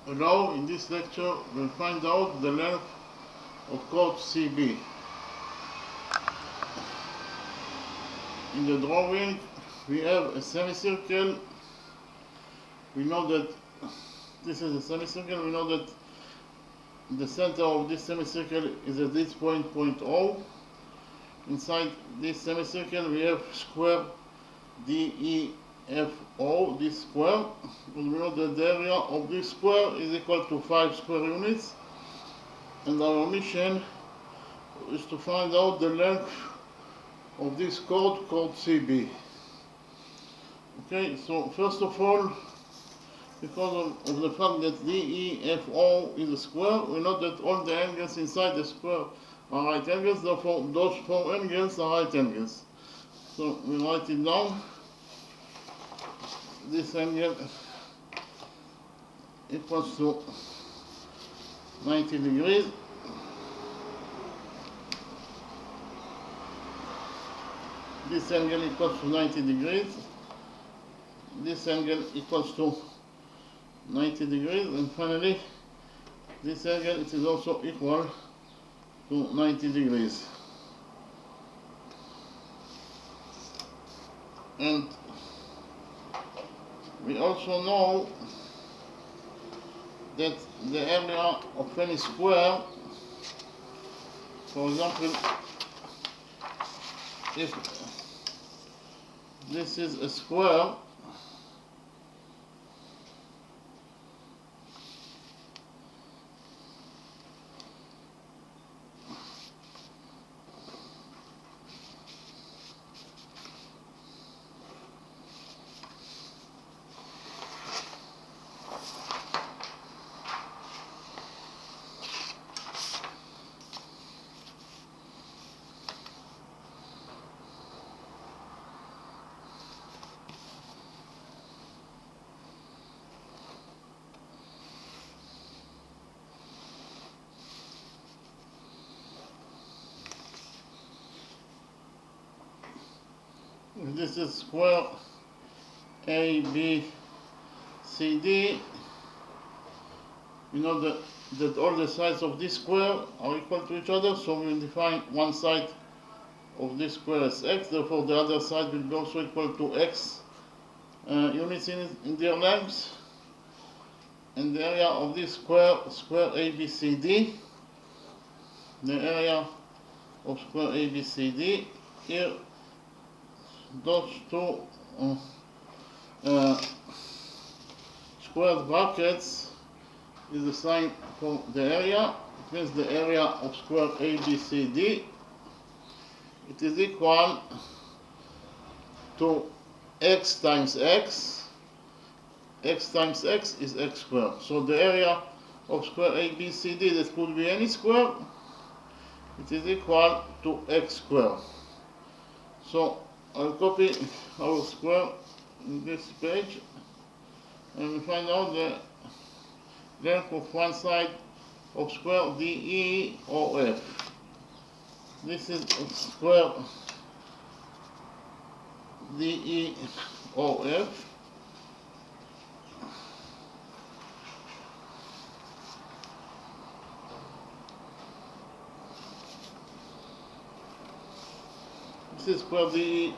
Now, in this lecture, we'll find out the length of chord CB. In the drawing, we have a semicircle. We know that this is a semicircle. We know that the center of this semicircle is at this point, point O. Inside this semicircle, we have square DEFO, this square. And we know that the area of this square is equal to 5 square units. And our mission is to find out the length of this chord called CB. Okay, so first of all, because of the fact that DEFO is a square, we know that all the angles inside the square are right angles, therefore those 4 angles are right angles. So we write it down. This angle equals to 90 degrees. This angle equals to 90 degrees. This angle equals to 90 degrees. And finally, this angle it is also equal to 90 degrees. And we also know that the area of any square, for example, if this is a square, if this is square ABCD, you know that all the sides of this square are equal to each other, so we will define one side of this square as x, therefore the other side will be also equal to x units in their lengths. And the area of this square ABCD, the area of square ABCD, here those two square brackets is the sign for the area. It means the area of square ABCD, it is equal to x times x. X times x is x squared. So the area of square ABCD, that could be any square, it is equal to x squared. So I'll copy our square in this page, and we find out the length of one side of square DEOF. This is square DEOF. This is square DEOF.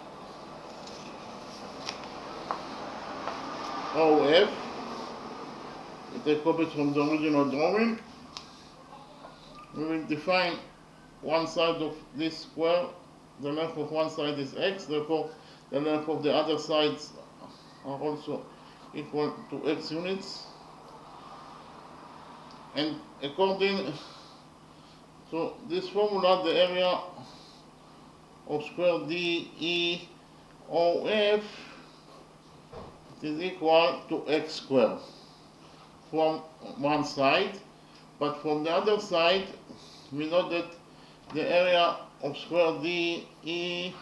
It I copied from the original drawing. We will define one side of this square. The length of one side is x, therefore the length of the other sides are also equal to x units. And according to this formula, the area of square DEOF is equal to x squared from one side, but from the other side we know that the area of square DEOF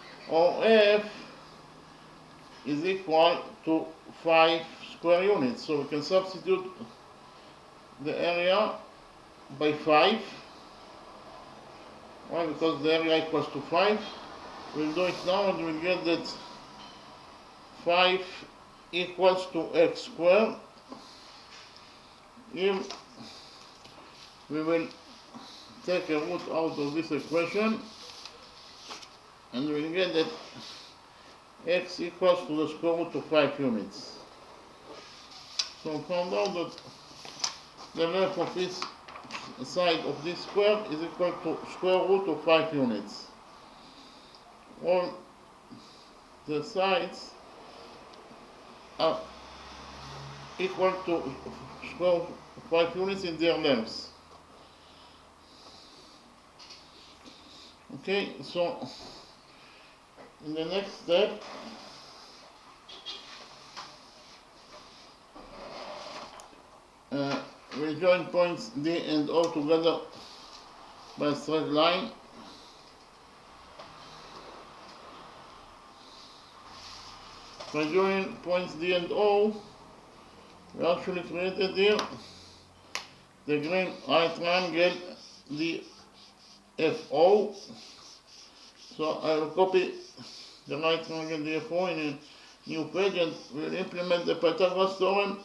is equal to 5 square units. So we can substitute the area by 5. Why? Because the area equals to 5. We'll do it now and we'll get that 5 equals to x squared here we will take a root out of this equation, and we'll get that x equals to the square root of 5 units. So we found out that the length of this side of this square is equal to square root of 5 units. All the sides are equal to square root of 5 units in their lengths. Okay, so in the next step, we'll join points D and O together by a straight line. By joining points D and O, we actually created here the green right triangle DFO. So I will copy the right triangle DFO in a new page, and we'll implement the Pythagoras theorem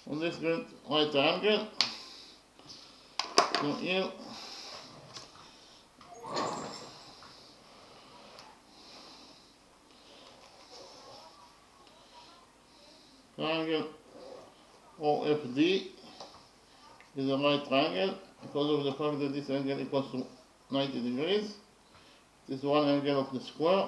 on this green right triangle. So here triangle OFD is a right triangle because of the fact that this angle equals to 90 degrees. This is one angle of the square.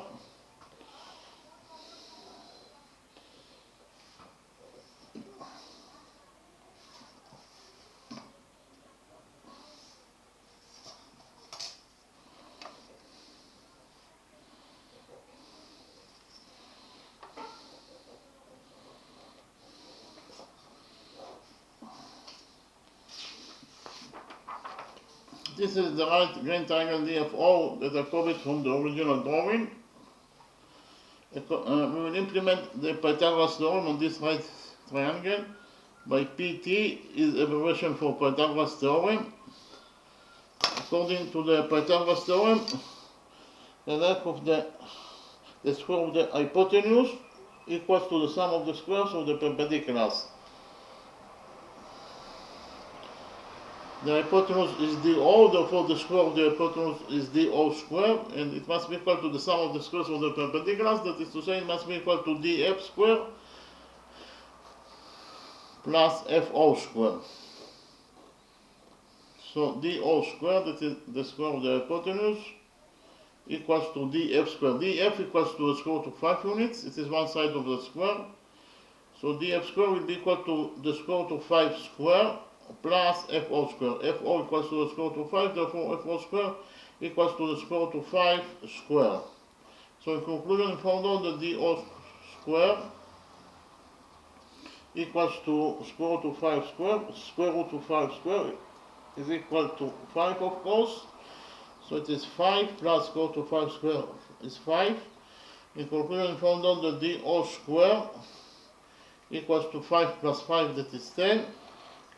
This is the right green triangle DFO that I copied from the original drawing. We will implement the Pythagoras theorem on this right triangle by PT is abbreviation for Pythagoras theorem. According to the Pythagoras theorem, the length of the square of the hypotenuse equals to the sum of the squares of the perpendiculars. The hypotenuse is DO, therefore the square of the hypotenuse is DO squared, and it must be equal to the sum of the squares of the perpendiculars, that is to say, it must be equal to DF squared plus FO squared. So DO squared, that is the square of the hypotenuse, equals to DF squared. DF equals to the square root of 5 units, it is one side of the square. So DF squared will be equal to the square root of 5 squared plus FO squared. FO equals to the square root of 5, therefore FO squared equals to the square root of 5 squared. So in conclusion, we found out that DO squared equals to square root of 5 squared. Square root of 5 squared is equal to 5, of course. So it is 5 plus square root of 5 squared is 5. In conclusion, we found out that DO squared equals to 5 plus 5, that is 10.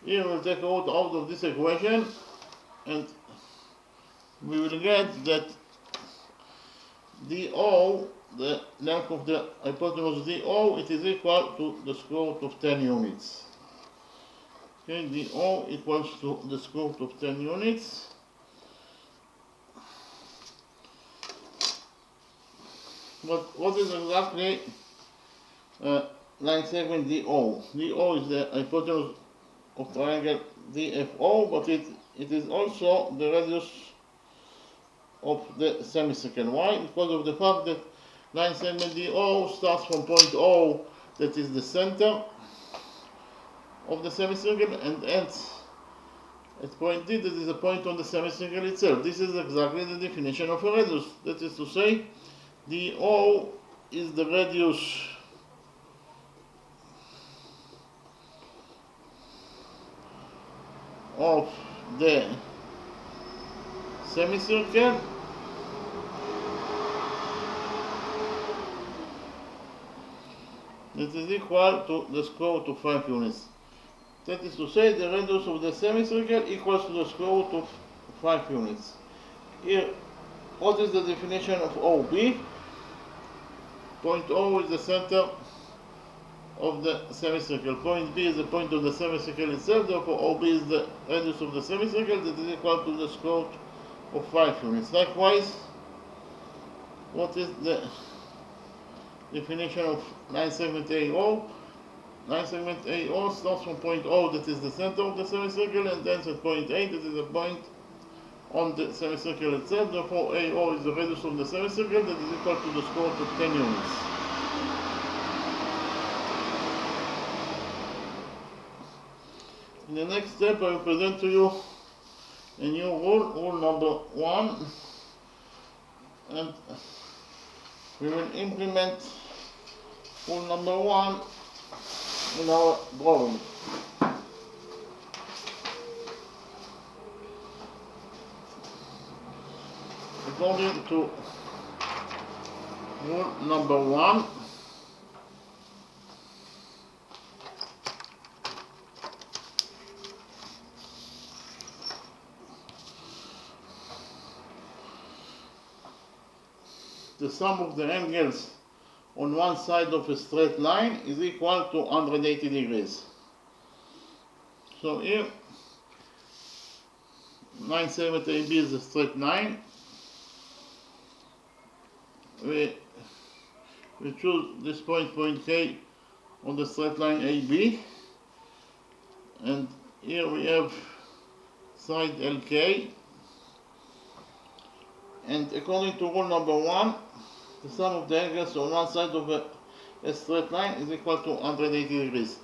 Here we'll take a root out of this equation, and we will get that DO, the length of the hypotenuse DO, it is equal to the square root of 10 units. Okay, DO equals to the square root of 10 units. But what is exactly line segment DO? DO is the hypotenuse of triangle DFO, but it is also the radius of the semicircle. Why? Because of the fact that line segment DO starts from point O, that is the center of the semicircle, and ends at point D, that is a point on the semicircle itself. This is exactly the definition of a radius. That is to say, DO is the radius of the semicircle that is equal to the square root of 5 units. That is to say, the radius of the semicircle equals to the square root of 5 units. Here, what is the definition of OB? Point O is the center of the semicircle. Point B is the point of the semicircle itself, therefore OB is the radius of the semicircle that is equal to the square root of 5 units. Likewise, what is the definition of line segment AO? Line segment AO starts from point O, that is the center of the semicircle, and ends at point A, that is the point on the semicircle itself. Therefore, AO is the radius of the semicircle that is equal to the square root of 10 units. In the next step, I will present to you a new rule, rule number 1, and we will implement rule number 1 in our drawing. According to rule number 1, the sum of the angles on one side of a straight line is equal to 180 degrees. So here, line segment AB is a straight line. We choose this point K, on the straight line AB, and here we have side LK, and according to rule number 1, the sum of the angles on one side of a straight line is equal to 180 degrees.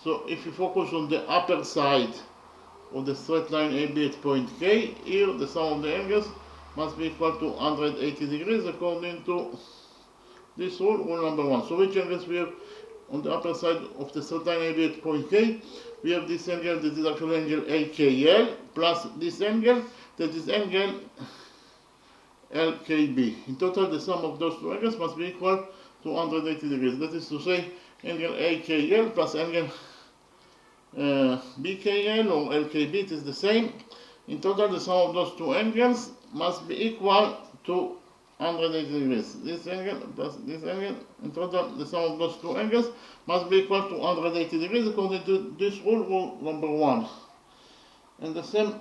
So if you focus on the upper side of the straight line AB at point K, here the sum of the angles must be equal to 180 degrees according to this rule, rule number 1. So which angles we have on the upper side of the straight line AB at point K? We have this angle that is actually angle AKL plus this angle that is angle LKB. In total, the sum of those two angles must be equal to 180 degrees. That is to say, angle AKL plus angle BKL or LKB, it is the same. In total, the sum of those two angles must be equal to 180 degrees. This angle plus this angle, in total, the sum of those two angles must be equal to 180 degrees according to this rule, rule number 1. And the same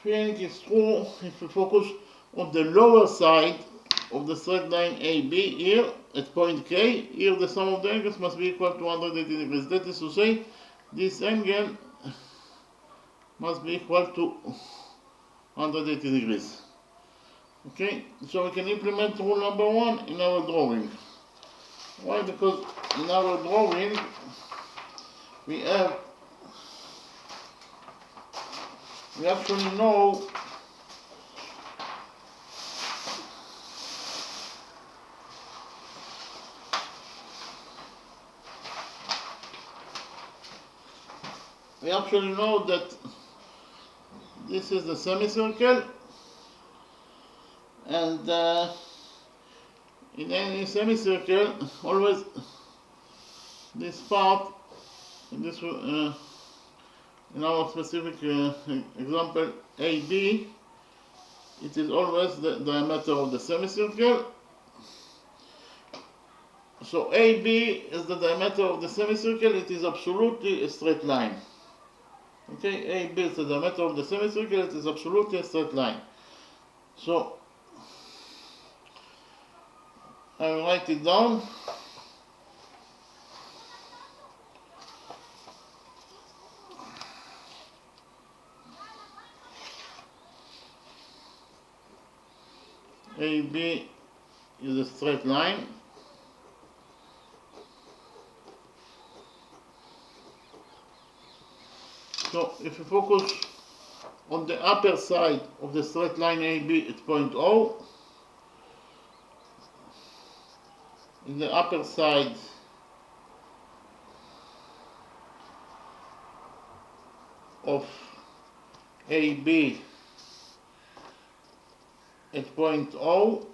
thing is true if we focus on the lower side of the straight line AB here at point K. Here the sum of the angles must be equal to 180 degrees. That is to say, this angle must be equal to 180 degrees. Okay, so we can implement rule number 1 in our drawing. Why? Because in our drawing we actually know that this is the semicircle, and in any semicircle, always this part, in our specific example AB, it is always the diameter of the semicircle. So AB is the diameter of the semicircle, it is absolutely a straight line. Okay, AB is the diameter of the semicircle, it is absolutely a straight line. So I will write it down. AB is a straight line. So if you focus on the upper side of the straight line AB at point O, in the upper side of AB at point O,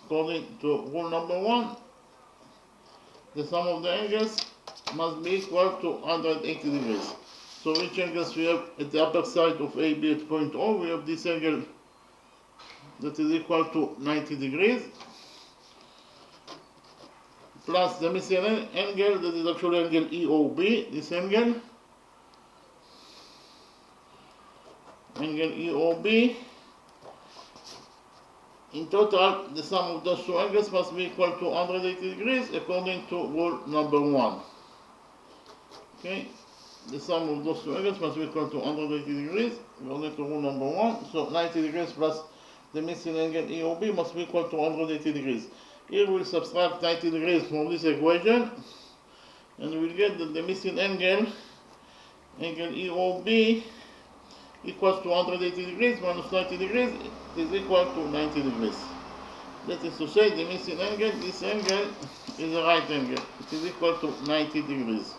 according to rule number 1, the sum of the angles must be equal to 180 degrees. So which angles we have at the upper side of AB at point O? We have this angle that is equal to 90 degrees, plus the missing angle, that is actually angle EOB, this angle EOB. In total, the sum of those two angles must be equal to 180 degrees according to rule number 1. Okay, the sum of those two angles must be equal to 180 degrees according to rule number 1. So 90 degrees plus the missing angle EOB must be equal to 180 degrees. Here we'll subtract 90 degrees from this equation, and we'll get that the missing angle EOB equals to 180 degrees minus 90 degrees is equal to 90 degrees. That is to say, the missing angle, this angle, is a right angle. It is equal to 90 degrees.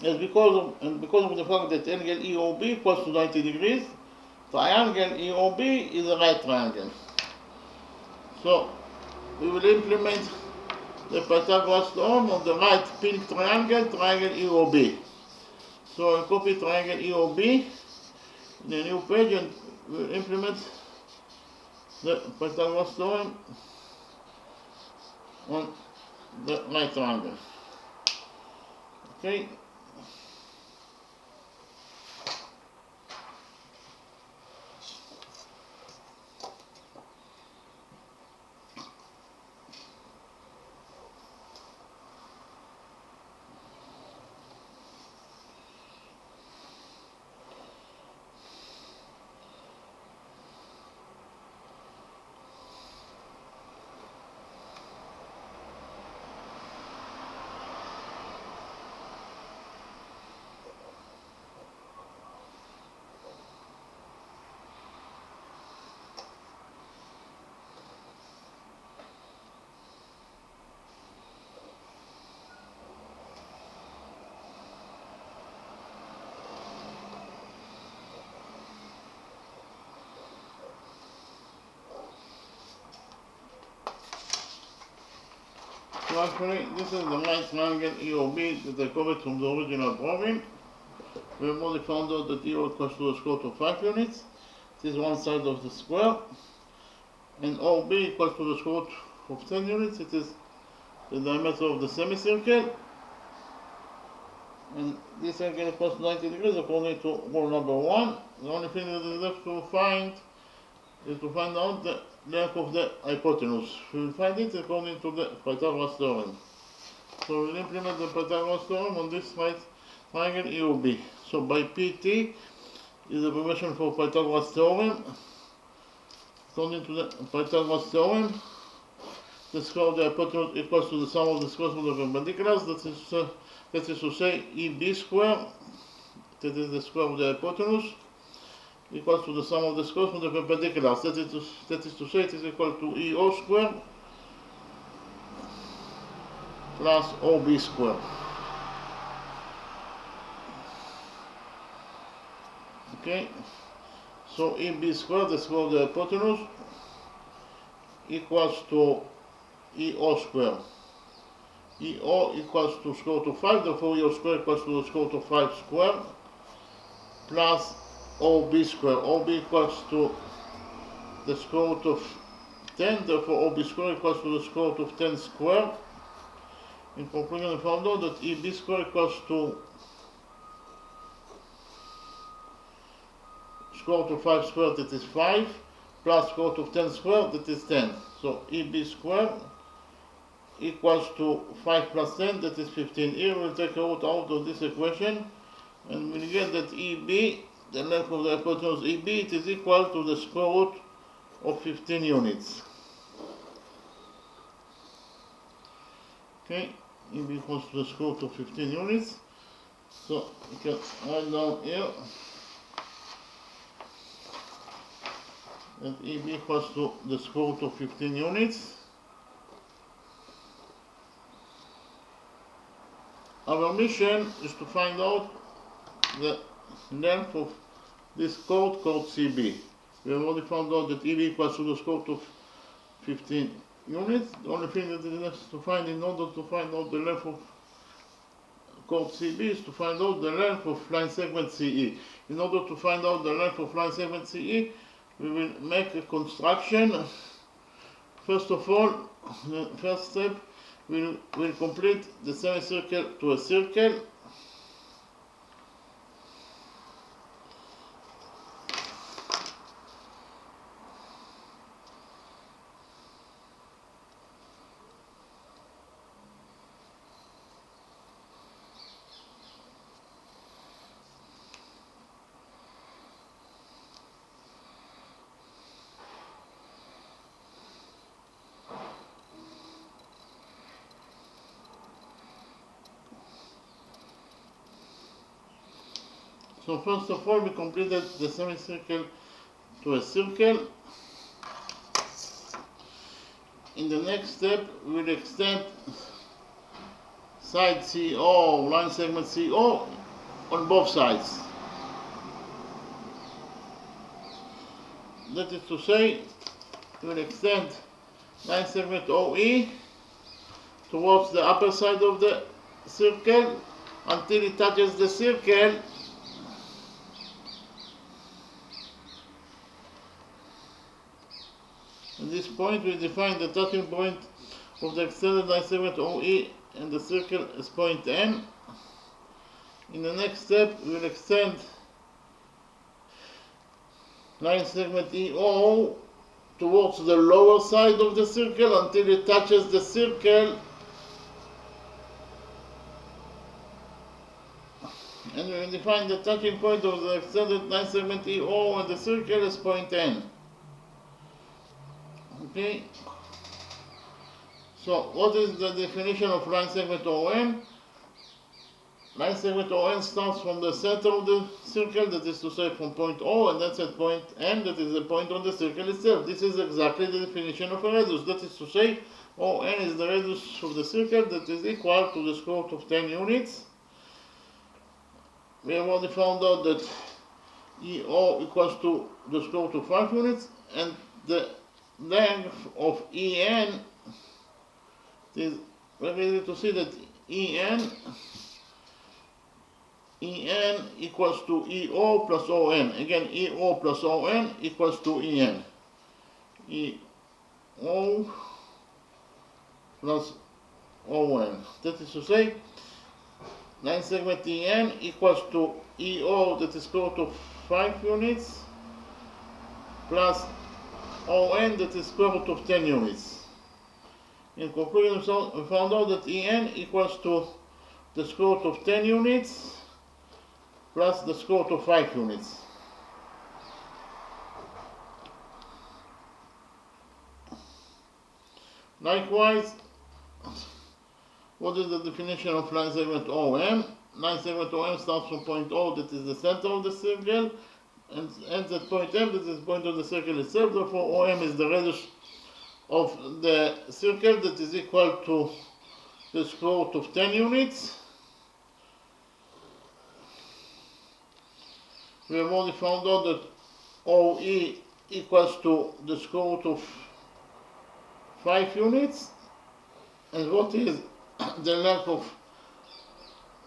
Because of the fact that angle EOB equals to 90 degrees, triangle EOB is a right triangle. So we will implement the Pythagoras theorem on the right pink triangle EOB. So I'll copy triangle EOB in a new page and we'll implement the Pythagoras theorem on the right triangle. Okay. So actually, this is the right triangle EOB that I copied from the original drawing. We have already found out that EO equals to the square root of 5 units. This is one side of the square. And OB equals to the square root of 10 units. It is the diameter of the semicircle. And this angle equals to 90 degrees according to rule number 1. The only thing that is left to find is to find out the length of the hypotenuse. We will find it according to the Pythagoras theorem. So we will implement the Pythagoras theorem on this right triangle EOB. So by PT is the abbreviation for Pythagoras theorem. According to the Pythagoras theorem, the square of the hypotenuse equals to the sum of the squares of the perpendiculars. That is to say, EB square, that is the square of the hypotenuse, equals to the sum of the squares from the perpendiculars. That is to say, it is equal to EO square plus OB square. Okay, so EB square, the square of the hypotenuse, equals to EO square. EO equals to square root of 5, therefore EO square equals to the square root of 5 square, plus OB square. OB equals to the square root of 10, therefore OB square equals to the square root of 10 square. In conclusion, we found out that EB square equals to square root of 5 square, that is 5, plus square root of 10 square, that is 10. So EB square equals to 5 plus 10, that is 15. Here we'll take a root out of this equation, and we'll get that EB, the length of the hypotenuse EB, it is equal to the square root of 15 units. Okay, EB equals to the square root of 15 units. So you can write down here that EB equals to the square root of 15 units. Our mission is to find out the length of this chord called CB. We have already found out that EB equals to the square root of 15 units. The only thing that is left to find in order to find out the length of chord CB is to find out the length of line segment CE. In order to find out the length of line segment CE, we will make a construction First of all, the first step, we'll complete the semicircle to a circle. So first of all, we completed the semicircle to a circle. In the next step, we'll extend side CO, line segment CO, on both sides. That is to say, we'll extend line segment OE towards the upper side of the circle until it touches the circle. At this point, we define the touching point of the extended line segment OE and the circle as point M. In the next step, we will extend line segment EO towards the lower side of the circle until it touches the circle, and we will define the touching point of the extended line segment EO and the circle as point N. Okay, so what is the definition of line segment ON? Line segment ON starts from the center of the circle, that is to say from point O, and that's at point N, that is the point on the circle itself. This is exactly the definition of a radius, that is to say ON is the radius of the circle that is equal to the square root of 10 units. We have already found out that EO equals to the square root of 5 units, and the length of EN, it is very easy to see that EN equals to EO plus ON. Again, EO plus ON equals to EN. EO plus ON. That is to say, line segment EN equals to EO, that is square root of 5 units, plus ON, that is square root of 10 units. In conclusion, we found out that EN equals to the square root of 10 units plus the square root of 5 units. Likewise, what is the definition of line segment OM? Line segment OM starts from point O, that is the center of the circle, and ends at point M, that is the point of the circle itself. Therefore, OM is the radius of the circle, that is equal to the square root of 10 units. We have already found out that OE equals to the square root of 5 units. And what is the length of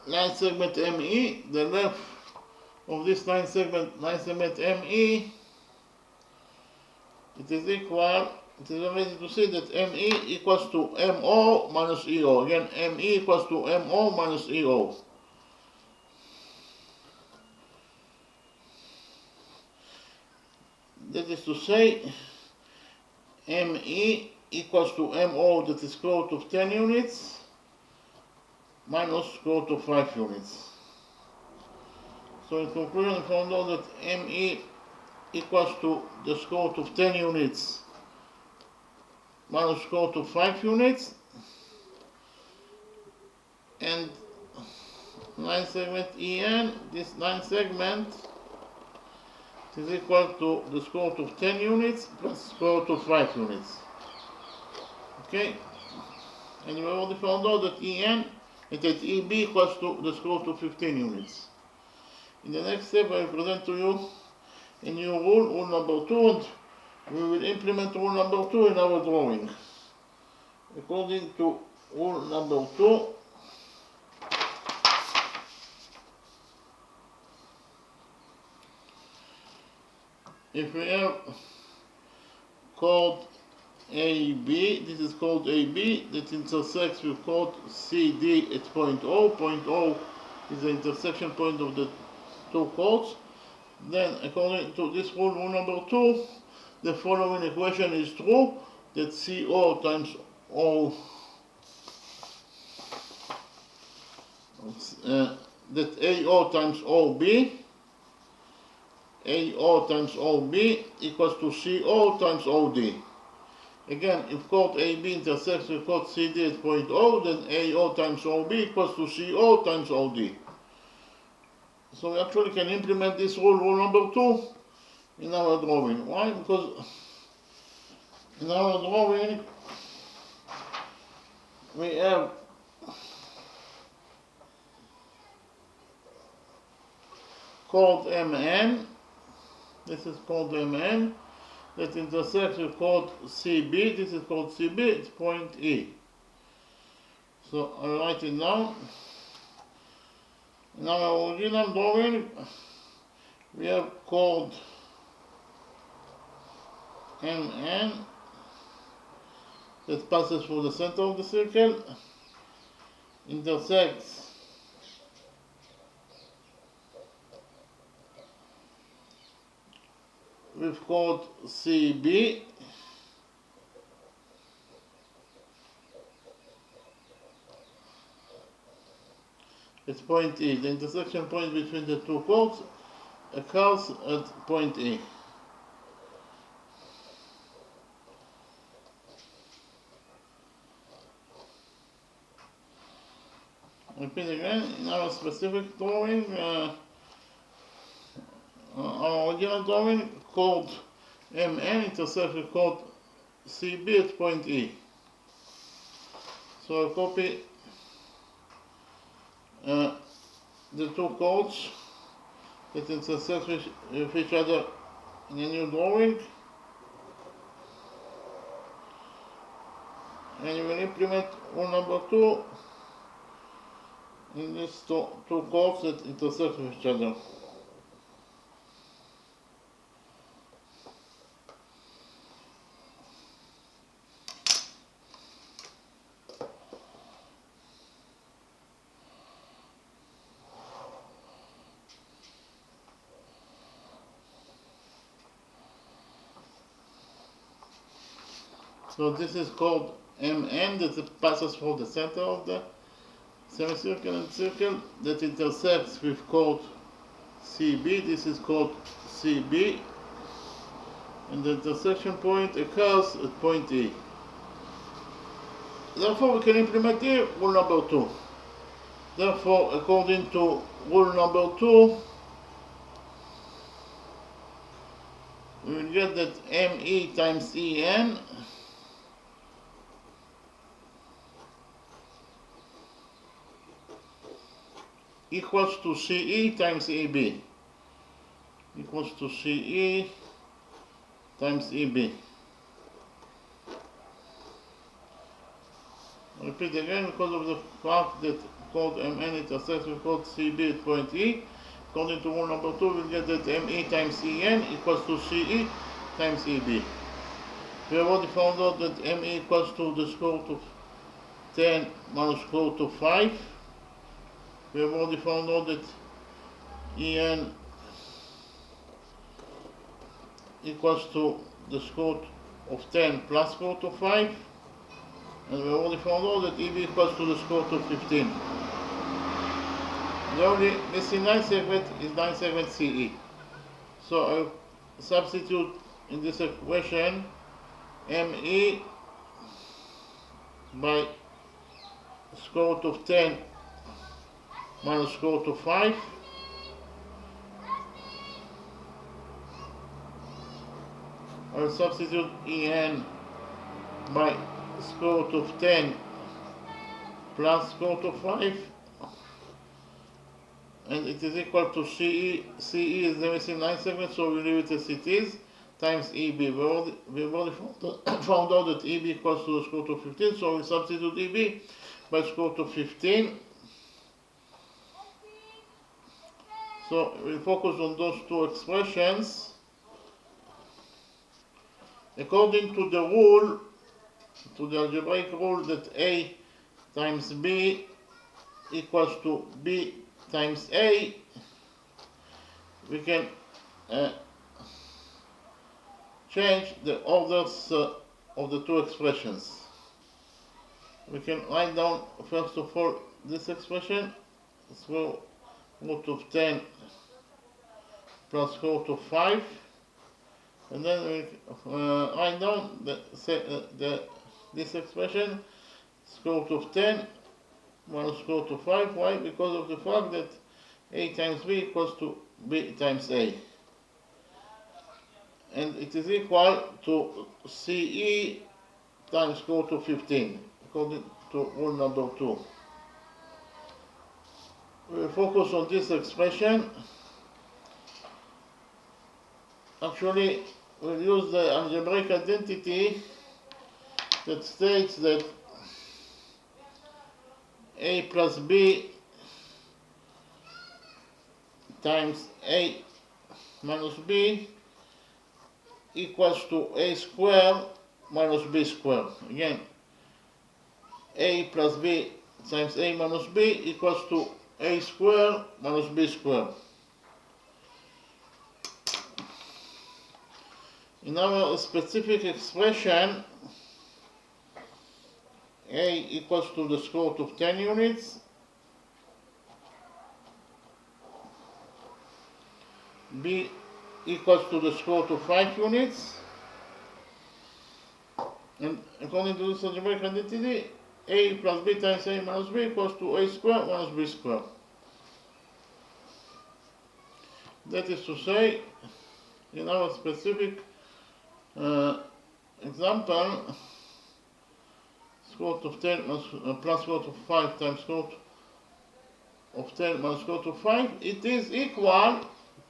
line segment ME? The length of this line segment ME, it is equal, it is very easy to see that ME equals to MO minus EO. Again, ME equals to MO minus EO. That is to say, ME equals to MO, that is square root of 10 units, minus square root of 5 units. So in conclusion, we found out that ME equals to the square root of 10 units minus square root of 5 units, and line segment EN, this line segment, is equal to the square root of 10 units plus square root of 5 units. Okay, and we already found out that EN and that EB equals to the square root of 15 units. In the next step, I will present to you a new rule number 2, and we will implement rule number 2 in our drawing. According to rule number 2, if we have chord AB, this is called AB, that intersects with chord CD at point O. Point O is the intersection point of the two chords. Then, according to this rule number 2, the following equation is true, that CO times O, that AO times OB, AO times OB equals to CO times OD. Again, if chord AB intersects with chord CD at point O, then AO times OB equals to CO times OD. So we actually can implement this rule number 2, in our drawing. Why? Because in our drawing we have chord MN, this is chord MN, that intersects with chord CB, this is chord CB, it's point E. So I write it down. In our original drawing we have chord MN that passes through the center of the circle, intersects with chord CB, it's point E. The intersection point between the two chords occurs at point E. Repeat again, in our specific drawing, our original drawing, chord MN intersects with chord CB at point E. So I copy the two chords that intersect with each other in a new drawing, and you will implement rule number 2 in these two chords that intersect with each other. So this is called MN, that passes through the center of the semicircle and circle, that intersects with chord CB, this is called CB, and the intersection point occurs at point E. Therefore we can implement here rule number 2. Therefore, according to rule number 2, we will get that ME times EN equals to CE times EB, equals to CE times EB. Repeat again, because of the fact that chord MN intersects with chord CB at point E, according to rule number 2, we'll get that ME times EN equals to CE times EB. We have already found out that ME equals to the square root of 10 minus square root of 5. We have already found out that En equals to the square root of 10 plus square root of 5. And we already found out that EB equals to the square root of 15. The only missing line segment is line segment CE. So I substitute in this equation ME by square root of 10 minus square root of 5. I will substitute En by square root of 10 plus square root of 5, and it is equal to CE. CE is the missing line segment, so we leave it as it is, times EB. We've already found out that EB equals to the square root of 15, so we substitute EB by square root of 15. So we focus on those two expressions. According to the rule to the algebraic rule that A times B equals to B times A, we can change the orders of the two expressions. We can write down first of all this expression, square root of 10 plus square root of 5, and then we write down this expression, square root of 10 minus square root of 5. Why? Because of the fact that A times B equals to B times A. And it is equal to CE times square root of 15, according to rule number 2. We will focus on this expression. Actually, we'll use the algebraic identity that states that A plus B times A minus B equals to A squared minus B squared. Again, A plus B times A minus B equals to A squared minus B squared. In our specific expression, A equals to the square root of 10 units, B equals to the square root of 5 units, and according to this algebraic identity, A plus B times A minus B equals to A squared minus B squared. That is to say, in our specific example, square root of 10 plus square root of 5 times square root of 10 minus square root of 5, it is equal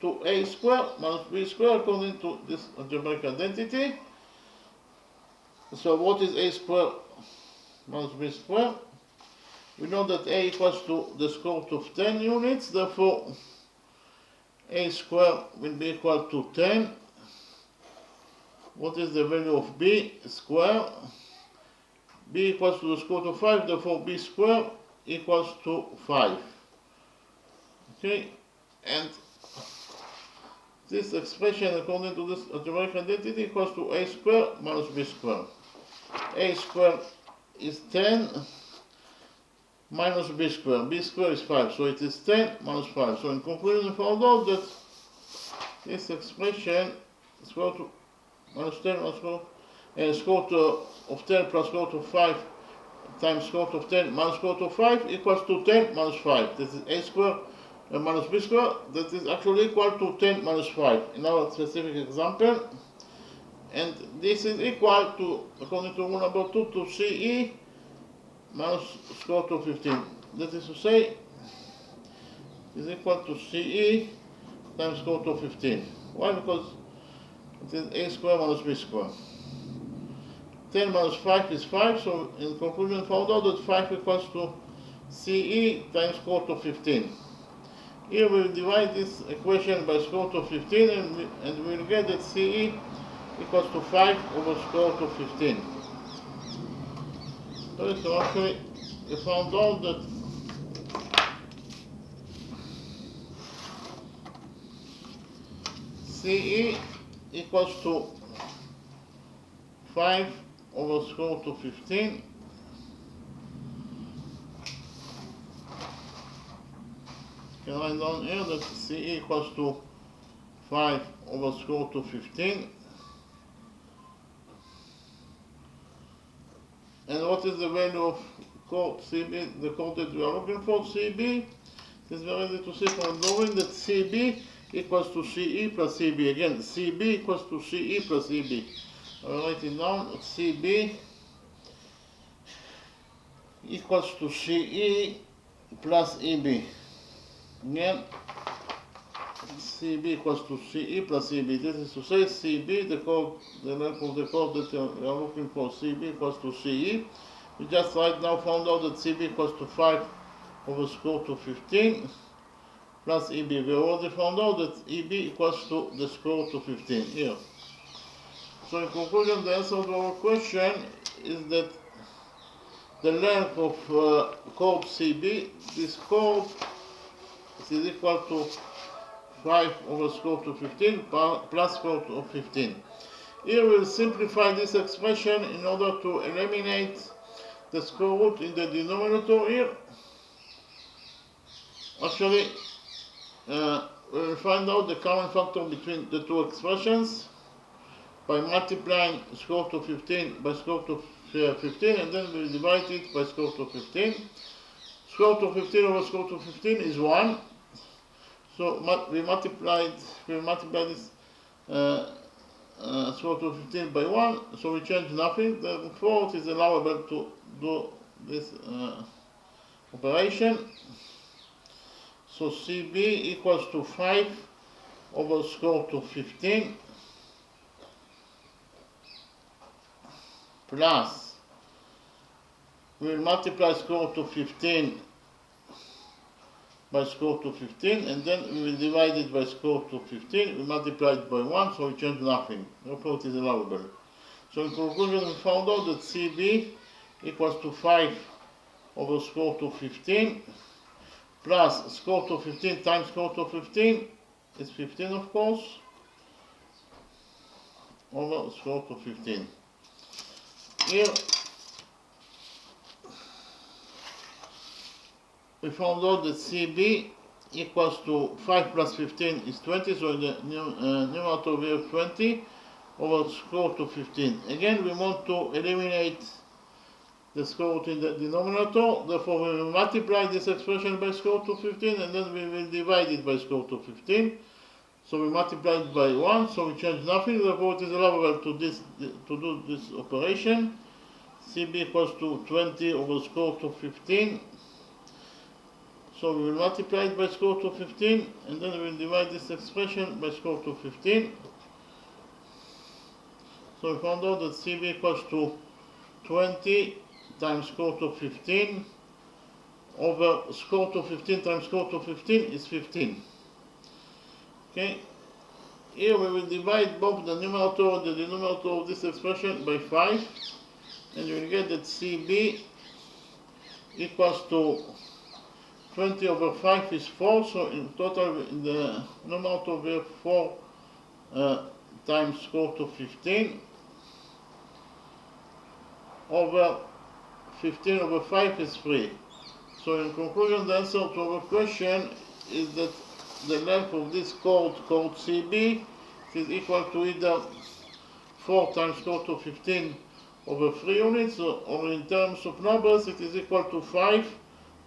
to A squared minus B squared according to this algebraic identity. So what is A squared minus B squared? We know that A equals to the square root of 10 units, therefore A squared will be equal to 10. What is the value of B squared? B equals to the square root of 5, therefore B squared equals to 5. Okay, and this expression according to this algebraic identity equals to A squared minus B squared. A squared is 10 minus B squared. B squared is 5, so it is 10 minus 5. So in conclusion, we found out that this expression, square root minus 10 minus square root of 10 plus square root of 5 times square root of 10 minus square root of 5 equals to 10 minus 5. This is A squared minus B squared. That is actually equal to 10 minus 5 in our specific example. And this is equal to, according to rule number 2, to CE minus square root of 15. That is to say, is equal to CE times square root of 15. Why? Because it is A squared minus B squared. 10 minus 5 is 5, so in conclusion found out that 5 equals to CE times square root of 15. Here we will divide this equation by square root of 15 and we will get that CE equals to 5 over square root of 15. So actually we found out that CE equals to 5 over square root of 15. You can write down here that CE equals to 5 over square root of 15. And what is the value of chord CB, the chord that we are looking for, CB? It is very easy to see from knowing that CB equals to CE plus CB. Again, CB equals to CE plus EB. I will write it down. CB equals to CE plus EB. Again, CB equals to CE plus EB. This is to say CB, the length of the chord that we are looking for, CB equals to CE. We just right now found out that CB equals to 5 over square root of 15 plus EB. We already found out that EB equals to the square root of 15 here. So in conclusion, the answer to our question is that the length of chord CB. This chord is equal to 5 over square root of 15 plus square root of 15. Here we'll simplify this expression in order to eliminate the square root in the denominator here. Actually, we'll find out the common factor between the two expressions by multiplying square root of 15 by square root of 15, and then we'll divide it by square root of 15. Square root of 15 over square root of 15 is 1. So we multiply this square root of 15 by 1, so we change nothing. Therefore, it is allowable to do this operation. So CB equals to 5 over square root of 15 plus, we will multiply square root of 15 by square root of 15, and then we will divide it by square root of 15. We multiply it by 1, so we change nothing. Therefore, it is allowable. So in conclusion, we found out that CB equals to 5 over square root of 15 plus square root of 15 times square root of 15 is 15, of course, over square root of 15. Here we found out that CB equals to 5 plus 15 is 20, so in the numerator we have 20 over square root of 15. Again, we want to eliminate the square root in the denominator, therefore we will multiply this expression by square root of 15, and then we will divide it by square root of 15. So we multiply it by 1, so we change nothing, therefore it is allowable to do this operation. CB equals to 20 over square root of 15. So we will multiply it by square root of 15, and then we will divide this expression by square root of 15. So we found out that CB equals to 20 times square root of 15 over square root of 15 times square root of 15 is 15. Okay, here we will divide both the numerator and the denominator of this expression by 5, and you will get that CB equals to 20 over 5 is 4, so in total in the numerator we have 4 times square root of 15 over 15 over 5 is 3. So in conclusion, the answer to our question is that the length of this chord CB is equal to either 4 times square root of 15 over 3 units, or in terms of numbers it is equal to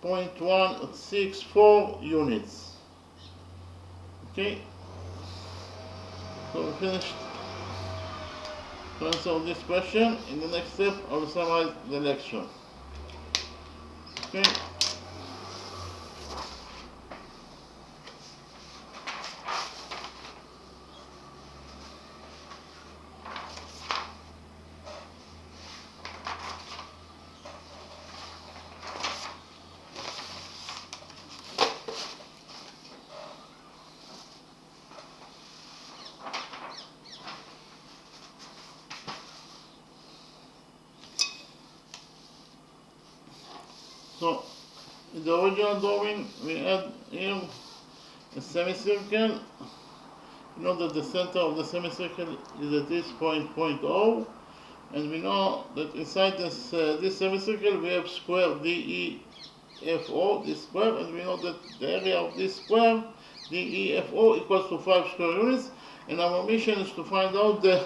5.164 units. Okay, so we finished to answer this question. In the next step I will summarize the lecture. Okay. So, in the original drawing, we had here a semicircle. We know that the center of the semicircle is at this point O, and we know that inside this semicircle we have square DEFO, this square, and we know that the area of this square, DEFO, equals to 5 square units, and our mission is to find out the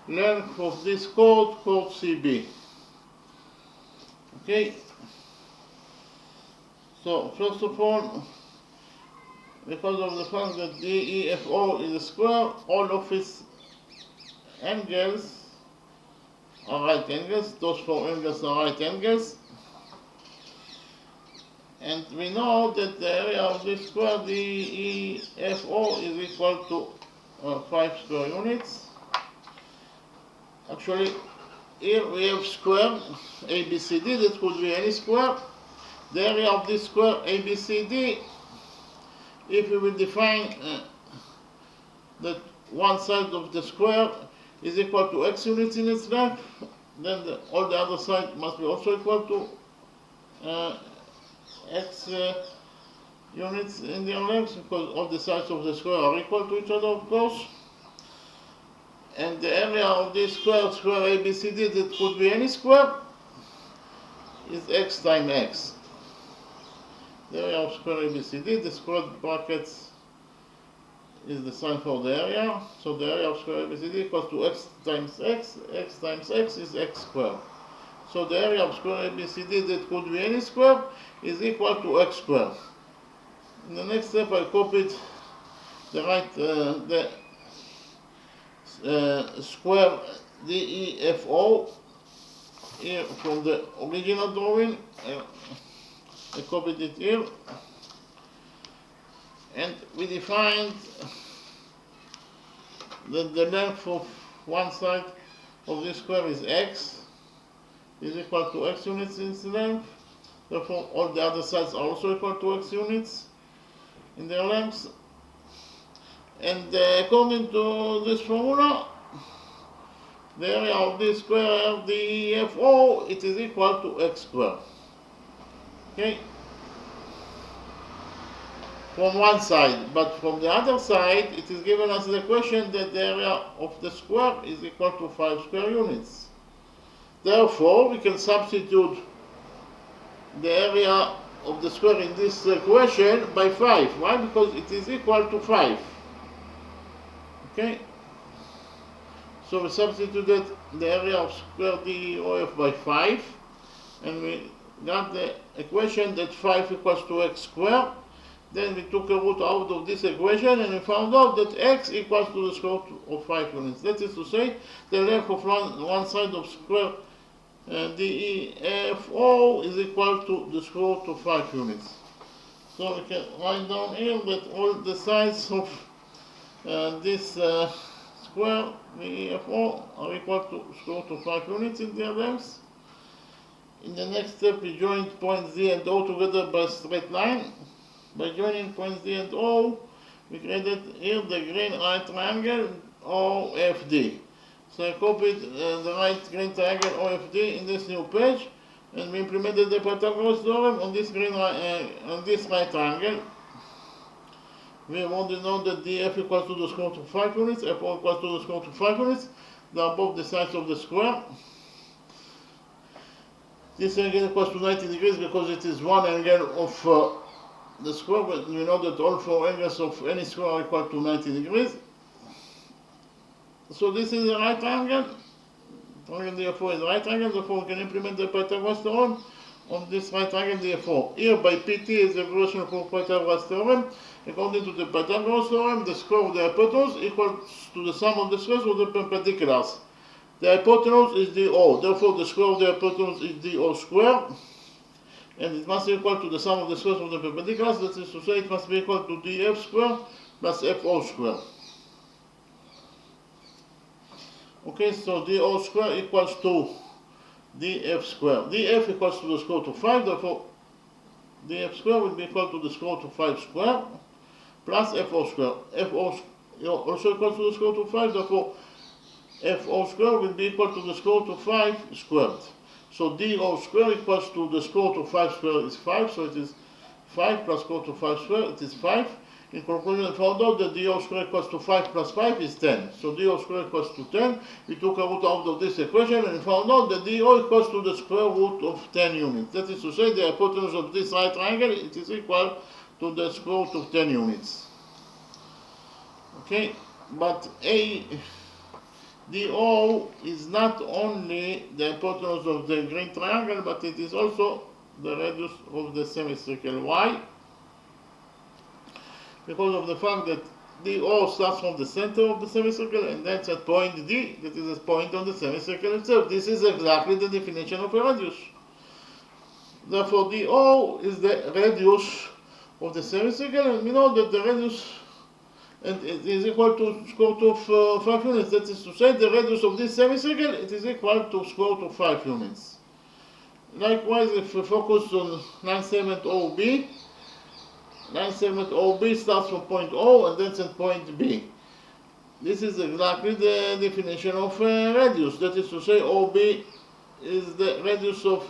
length of this chord CB. Okay. So, first of all, because of the fact that DEFO is a square, all of its angles are right angles. Those 4 angles are right angles. And we know that the area of this square, DEFO, is equal to 5 square units. Actually, here we have square ABCD, that could be any square. The area of this square ABCD, if we will define that one side of the square is equal to x units in its length, then all the other side must be also equal to x units in their lengths, because all the sides of the square are equal to each other, of course. And the area of this square ABCD, that could be any square, is x times x. The area of square ABCD, the square brackets is the sign for the area. So the area of square ABCD equals to x times x times x is x squared. So the area of square ABCD, that could be any square, is equal to x squared. In the next step, I copied the square DEFO here from the original drawing. I copied it here, and we defined that the length of one side of this square is x, is equal to x units in its length. Therefore, all the other sides are also equal to x units in their lengths. And according to this formula, the area of this square DEFO, it is equal to x squared. Okay? From one side, but from the other side, it is given us the equation that the area of the square is equal to 5 square units. Therefore, we can substitute the area of the square in this equation by 5. Why? Because it is equal to 5. Okay? So we substituted the area of square DEOF by 5, and we got the equation that 5 equals to x squared. Then we took a root out of this equation, and we found out that x equals to the square root of 5 units. That is to say, the length of one side of square DEFO is equal to the square root of 5 units. So we can write down here that all the sides of this square DEFO are equal to square root of 5 units in their lengths. In the next step, we joined points D and O together by a straight line. By joining points D and O, we created here the green right triangle OFD. So I copied the right green triangle OFD in this new page, and we implemented the Pythagoras theorem on this right triangle. We want to know that DF equals to the square root of 5 units, FO equals to the square root of 5 units. They are both the sides of the square. This angle equals to 90 degrees because it is one angle of the square, but we know that all 4 angles of any square are equal to 90 degrees. So this is the right triangle. Triangle therefore is the right triangle, therefore we can implement the Pythagoras theorem on this right triangle therefore. Here by PT is the equation for Pythagoras theorem. According to the Pythagoras theorem, the square of the hypotenuse equals to the sum of the squares of the perpendiculars. The hypotenuse is DO, therefore the square of the hypotenuse is DO squared. And it must be equal to the sum of the squares of the perpendiculars, that is to say it must be equal to DF squared plus FO squared. Okay, so DO squared equals to DF squared. DF equals to the square root of 5, therefore DF squared will be equal to the square root of 5 squared plus FO squared. FO also equals to the square root of 5, therefore FO squared will be equal to the square root of 5 squared. So DO squared equals to the square root of 5 squared is 5, so it is 5 plus square root of 5 squared, it is 5. In conclusion, we found out that DO squared equals to 5 plus 5 is 10. So DO squared equals to 10. We took a root out of this equation and found out that DO equals to the square root of 10 units. That is to say, the hypotenuse of this right triangle, it is equal to the square root of 10 units. Okay, but DO is not only the hypotenuse of the green triangle, but it is also the radius of the semicircle Y, because of the fact that DO starts from the center of the semicircle and ends at point D, that is a point on the semicircle itself. This is exactly the definition of a radius. Therefore, DO is the radius of the semicircle, and we know that the radius and it is equal to square root of 5 units. That is to say, the radius of this semicircle, it is equal to square root of 5 units. Likewise, if we focus on line segment OB, line segment OB starts from point O and ends at point B. This is exactly the definition of radius. That is to say, OB is the radius of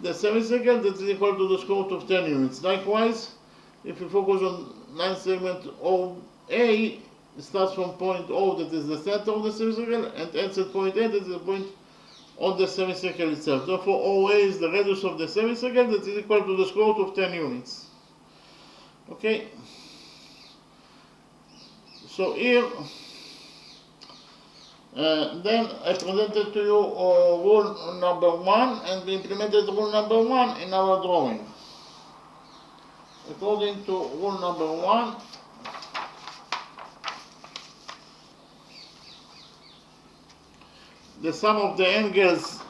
the semicircle that is equal to the square root of 10 units. Likewise, if you focus on line segment OA, it starts from point O, that is the center of the semicircle, and ends at point A, that is the point on the semicircle itself. Therefore, OA is the radius of the semicircle that is equal to the square root of 10 units. Okay? So here, then I presented to you rule number 1, and we implemented rule number 1 in our drawing. According to rule number 1, the sum of the angles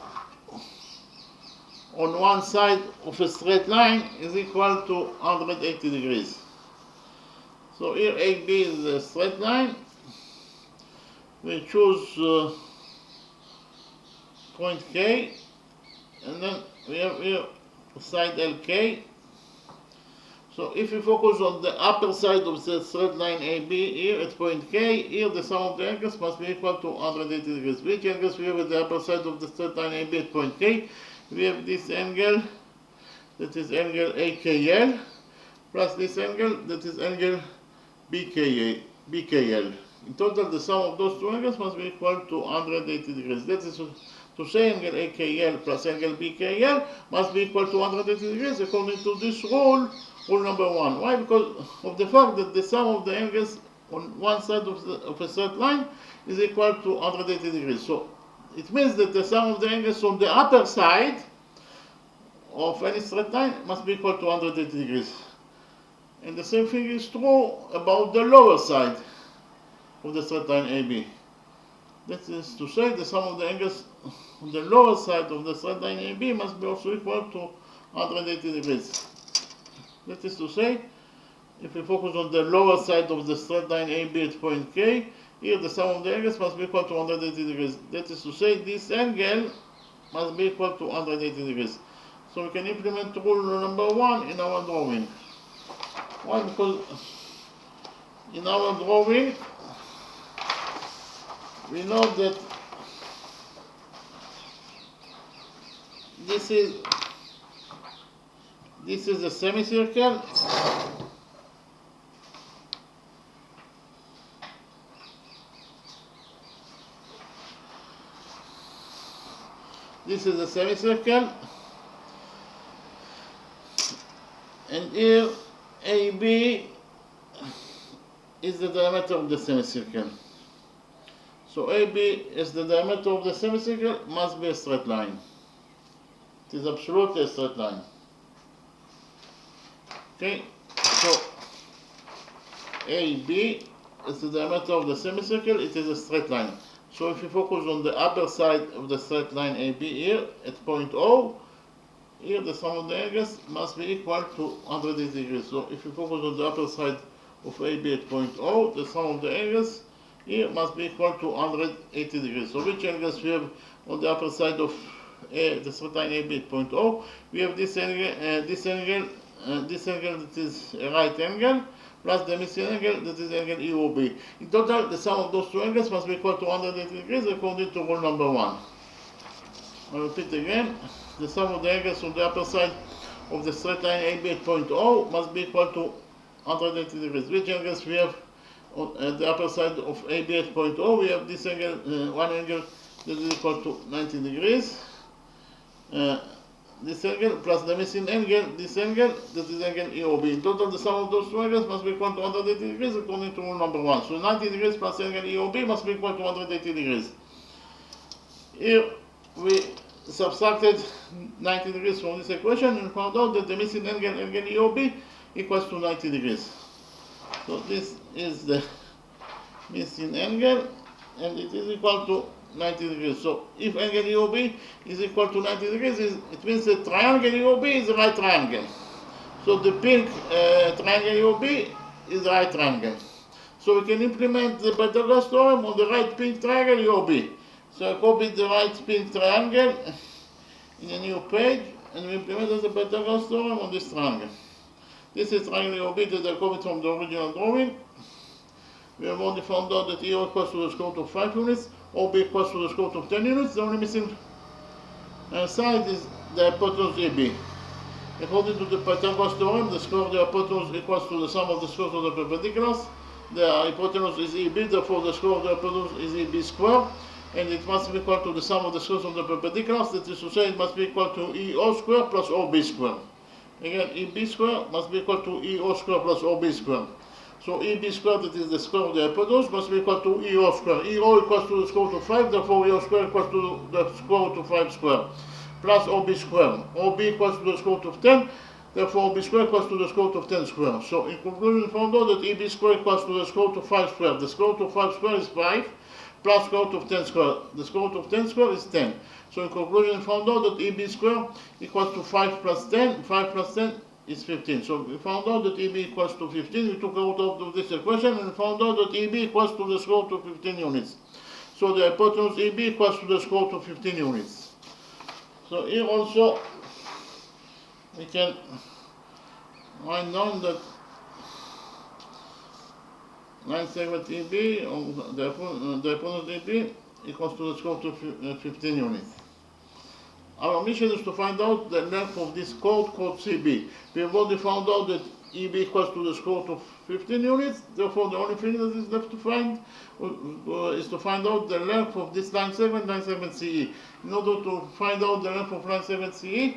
on one side of a straight line is equal to 180 degrees. So here AB is a straight line. We choose point K, and then we have here side LK. So if you focus on the upper side of the straight line AB here at point K, here the sum of the angles must be equal to 180 degrees. Which angles we have at the upper side of the straight line AB at point K? We have this angle, that is angle AKL, plus this angle, that is angle BKL. In total, the sum of those two angles must be equal to 180 degrees. That is to say angle AKL plus angle BKL must be equal to 180 degrees according to this rule, rule number 1. Why? Because of the fact that the sum of the angles on one side of a straight line is equal to 180 degrees. So it means that the sum of the angles on the upper side of any straight line must be equal to 180 degrees. And the same thing is true about the lower side of the straight line AB. That is to say, the sum of the angles on the lower side of the straight line AB must be also equal to 180 degrees. That is to say, if we focus on the lower side of the straight line AB at point K, here the sum of the angles must be equal to 180 degrees. That is to say, this angle must be equal to 180 degrees. So we can implement rule number 1 in our drawing. Why? Because in our drawing, we know that this is a semicircle. This is a semicircle, and here AB is the diameter of the semicircle. So AB is the diameter of the semicircle, must be a straight line. It is absolutely a straight line. Okay, so AB is the diameter of the semicircle, it is a straight line. So if you focus on the upper side of the straight line AB here at point O, here the sum of the angles must be equal to 180 degrees. So if you focus on the upper side of AB at point O, the sum of the angles here must be equal to 180 degrees. So which angles we have on the upper side of the straight line AB at point O? We have this angle, this angle that is a right angle, plus the missing angle that is angle EOB. In total, the sum of those two angles must be equal to 180 degrees according to rule number 1. I repeat again, the sum of the angles on the upper side of the straight line AB at point O must be equal to 180 degrees. Which angles we have on the upper side of AB at point O? We have this angle, one angle that is equal to 90 degrees. This angle plus the missing angle, this angle, that is angle EOB. In total, the sum of those two angles must be equal to 180 degrees according to rule number 1. So 90 degrees plus angle EOB must be equal to 180 degrees. Here we subtracted 90 degrees from this equation and found out that the missing angle, angle EOB, equals to 90 degrees. So this is the missing angle, and it is equal to 90 degrees. So if angle EOB is equal to 90 degrees, it means the triangle EOB is a right triangle. So the pink triangle EOB is a right triangle. So we can implement the Pythagoras theorem on the right pink triangle EOB. So I copied the right pink triangle in a new page, and we implemented the Pythagoras theorem on this triangle. This is triangle EOB that I copied from the original drawing. We have only found out that EO equals to the square root of 5 units, OB equals to the square root of 10 units. The only missing and side is the hypotenuse EB. According to the Pythagoras theorem, the square of the hypotenuse equals to the sum of the squares of the perpendiculars. The hypotenuse is EB, therefore the square of the hypotenuse is EB squared, and it must be equal to the sum of the squares of the perpendiculars. That is to say, it must be equal to EO squared plus OB squared. Again, EB squared must be equal to EO squared plus OB squared. So EB squared, that is the square of the hypotenuse, must be equal to EO squared. EO equals to the square root of 5, therefore EO squared equals to the square root of 5 squared. Plus OB squared. OB equals to the square root of 10, therefore OB squared equals to the square root of 10 squared. So in conclusion, we found out that EB squared equals to the square root of 5 squared. The square root of 5 squared is 5, plus square root of 10 squared. The square root of 10 squared is 10. So in conclusion, we found out that EB squared equals to 5 plus 10. 5 plus 10 is 15. So we found out that EB equals to 15. We took out of this equation and found out that EB equals to the square root of 15 units. So the hypotenuse EB equals to the square root of 15 units. So here also we can write down that line segment EB, or the hypotenuse EB equals to the square root of 15 units. Our mission is to find out the length of this chord called CB. We have already found out that EB equals to the square root of 15 units, therefore the only thing that is left to find is to find out the length of this line segment CE. In order to find out the length of line segment CE,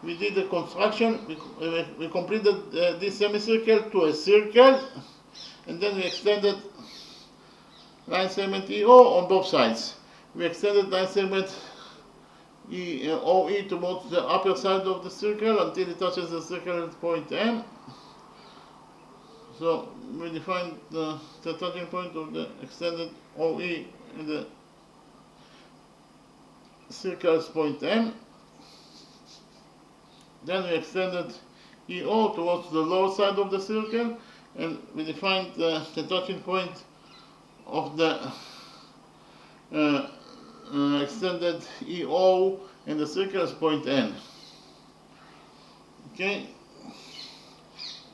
we did a construction, we completed this semicircle to a circle, and then we extended line segment EO on both sides. We extended line segment OE towards the upper side of the circle until it touches the circle at point M. So we define the touching point of the extended OE in the circle as point M. Then we extended EO towards the lower side of the circle, and we defined the touching point of the extended EO in the circle as point N. Okay.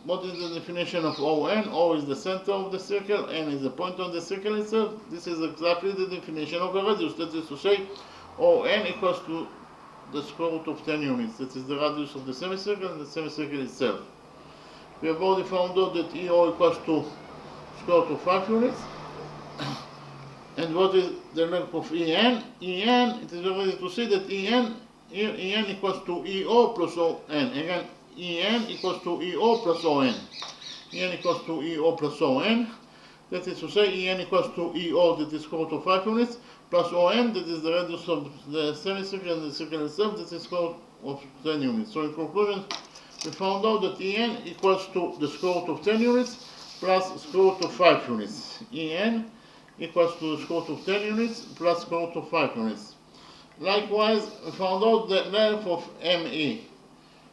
What is the definition of ON? O is the center of the circle, N is the point on the circle itself. This is exactly the definition of a radius. That is to say, ON equals to the square root of 10 units. That is the radius of the semicircle and the semicircle itself. We have already found out that EO equals to square root of 5 units. And what is the length of EN? EN, it is already to see that EN equals to EO plus ON. Again, EN equals to EO plus ON. EN equals to EO plus ON. That is to say, EN equals to EO, that is square root of 5 units, plus ON, that is the radius of the semicircle and the circle itself, that is square root of 10 units. So in conclusion, we found out that EN equals to the square root of 10 units plus square root of 5 units. EN equals to the square root of 10 units plus square root of 5 units. Likewise, we found out the length of ME.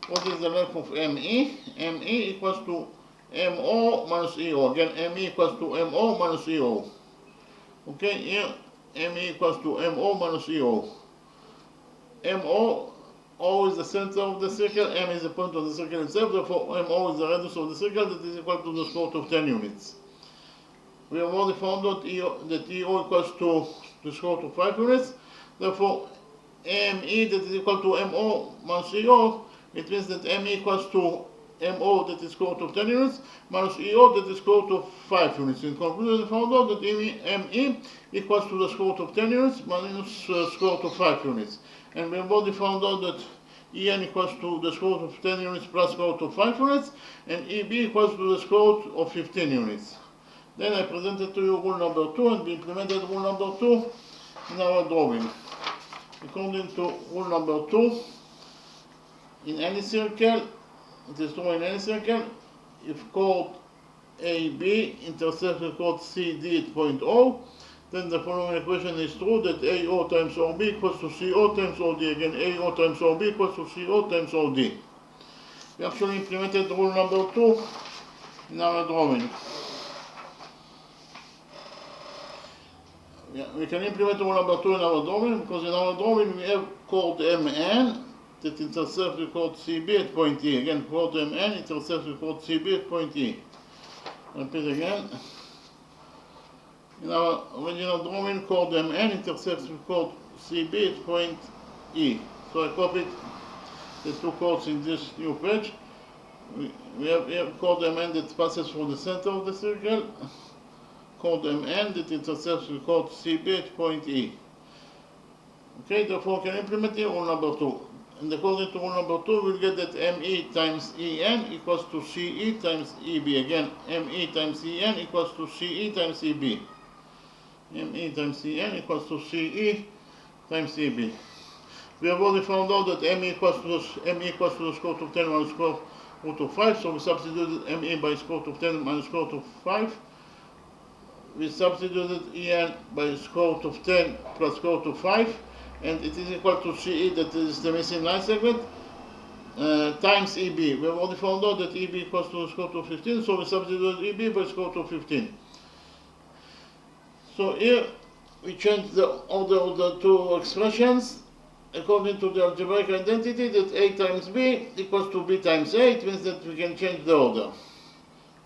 What is the length of ME? ME equals to MO minus EO. Again, ME equals to MO minus EO. Okay, here ME equals to MO minus EO. MO, O is the center of the circle, M is the point of the circle itself, therefore MO is the radius of the circle, that is equal to the square root of 10 units. We have already found out that EO equals to the square root of 5 units, therefore ME, that is equal to MO minus EO. It means that ME equals to MO, that is square root of 10 units, minus EO, that is square root of 5 units. In conclusion, we found out that ME equals to the square root of 10 units minus square root of 5 units. And we have already found out that EN equals to the square root of 10 units plus square root of 5 units, and EB equals to the square root of 15 units. Then I presented to you rule number 2, and we implemented rule number 2 in our drawing. According to rule number 2, in any circle, it is true in any circle, if chord AB intersects with chord CD at point O, then the following equation is true, that AO times OB equals to CO times OD. Again, AO times OB equals to CO times OD. We actually implemented rule number 2 in our drawing. Yeah, we can implement rule number 2 in our drawing, because in our drawing we have chord MN that intersects with chord CB at point E. Again, chord MN intersects with chord CB at point E. Repeat again. In our original drawing, chord MN intersects with chord CB at point E. So I copied the two chords in this new page. We have here chord MN that passes through the center of the circle, chord MN that intercepts with chord CB at point E. Okay, therefore we can implement here rule number 2. And according to rule number 2, we'll get that ME times EN equals to CE times EB. Again, ME times EN equals to CE times EB. ME times EN equals to CE times EB. We have already found out that ME equals to the square root of 10 minus square root of 5, so we substituted ME by square root of 10 minus square root of 5. We substituted EN by square root of 10 plus square root of 5, and it is equal to CE, that is the missing line segment, times EB. We have already found out that EB equals to the square root of 15, so we substituted EB by square root of 15. So here we change the order of the two expressions according to the algebraic identity that A times B equals to B times A. It means that we can change the order.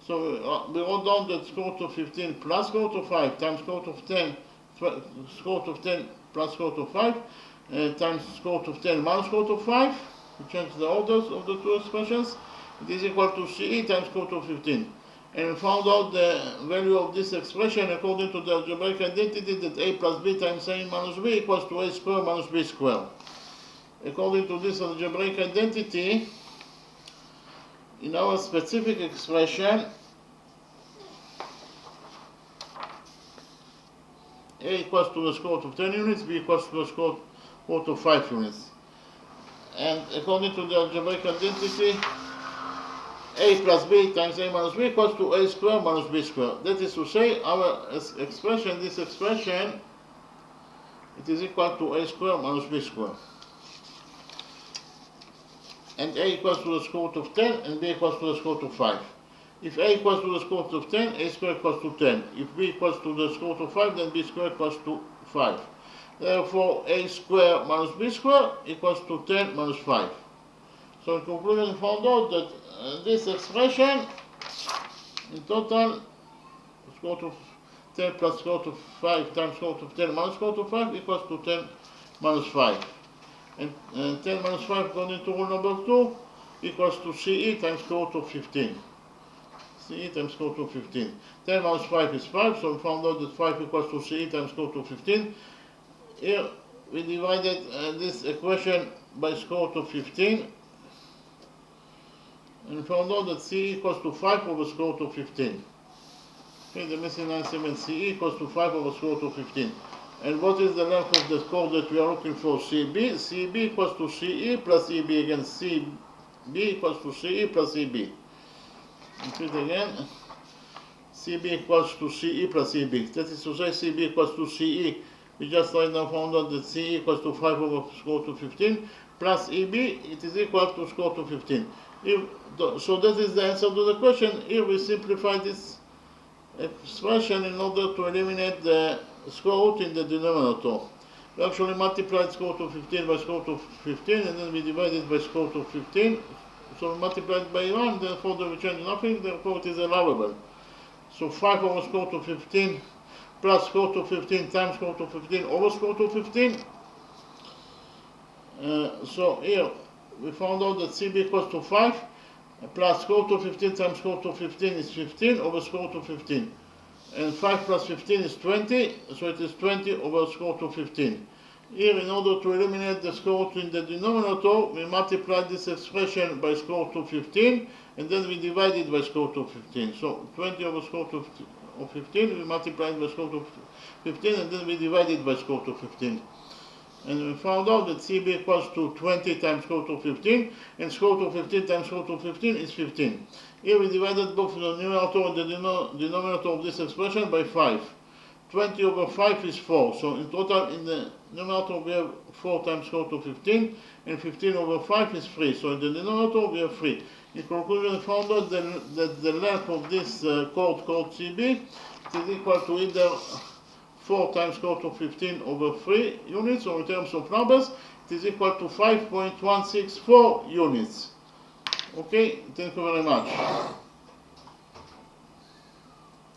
So we wrote down that square root of 15 plus square root of 5 times square root of 10, square root of 10 plus square root of 5 times square root of 10 minus square root of 5. We change the orders of the two expressions. It is equal to CE times square root of 15. And we found out the value of this expression according to the algebraic identity that A plus B times A minus B equals to A squared minus B squared. According to this algebraic identity, in our specific expression, A equals to the square root of 10 units, B equals to the square root of 5 units. And according to the algebraic identity, A plus B times A minus B equals to A squared minus B squared. That is to say, our expression, this expression, it is equal to A squared minus B squared. And A equals to the square root of 10 and B equals to the square root of 5. If A equals to the square root of 10, A squared equals to 10. If B equals to the square root of 5, then B squared equals to 5. Therefore, A squared minus B squared equals to 10 minus 5. So in conclusion, we found out that this expression, in total, square root of 10 plus square root of 5 times square root of 10 minus square root of 5 equals to 10 minus 5. And 10 minus 5 according to rule number 2 equals to CE times square root of 15. CE times square root of 15. 10 minus 5 is 5, so we found out that 5 equals to CE times square root of 15. Here we divided this equation by square root of 15. And we found out that CE equals to 5 over square root of 15. Okay, the missing line segment CE equals to 5 over square root of 15. And what is the length of the chord that we are looking for? CB. CB equals to CE plus EB. Again, CB equals to CE plus EB. Repeat again. CB equals to CE plus EB. That is to say, CB equals to CE. We just right now found out that CE equals to 5 over square root of 15 plus EB, it is equal to square root of 15. So that is the answer to the question. Here we simplify this expression in order to eliminate the square root in the denominator. We actually multiplied square root of 15 by square root of 15, and then we divided by square root of 15. So we multiplied by 1, therefore we change nothing, therefore it is allowable. So 5 over square root of 15 plus square root of 15 times square root of 15 over square root of 15. So here we found out that CB equals to 5 plus square root of 15 times square root of 15 is 15 over square root of 15. And 5 plus 15 is 20, so it is 20 over square root of 15. Here, in order to eliminate the square root in the denominator, we multiply this expression by square root of 15, and then we divide it by square root of 15. So 20 over square root of 15, we multiply it by square root of 15, and then we divide it by square root of 15. And we found out that CB equals to 20 times square root of 15, and square root of 15 times square root of 15 is 15. Here we divided both the numerator and the denominator of this expression by 5. 20 over 5 is 4, so in total in the numerator we have 4 times square root of 15, and 15 over 5 is 3, so in the denominator we have 3. In conclusion, we found out that the length of this chord called CB is equal to either 4 times square root of 15 over 3 units, or in terms of numbers, it is equal to 5.164 units. Okay, thank you very much.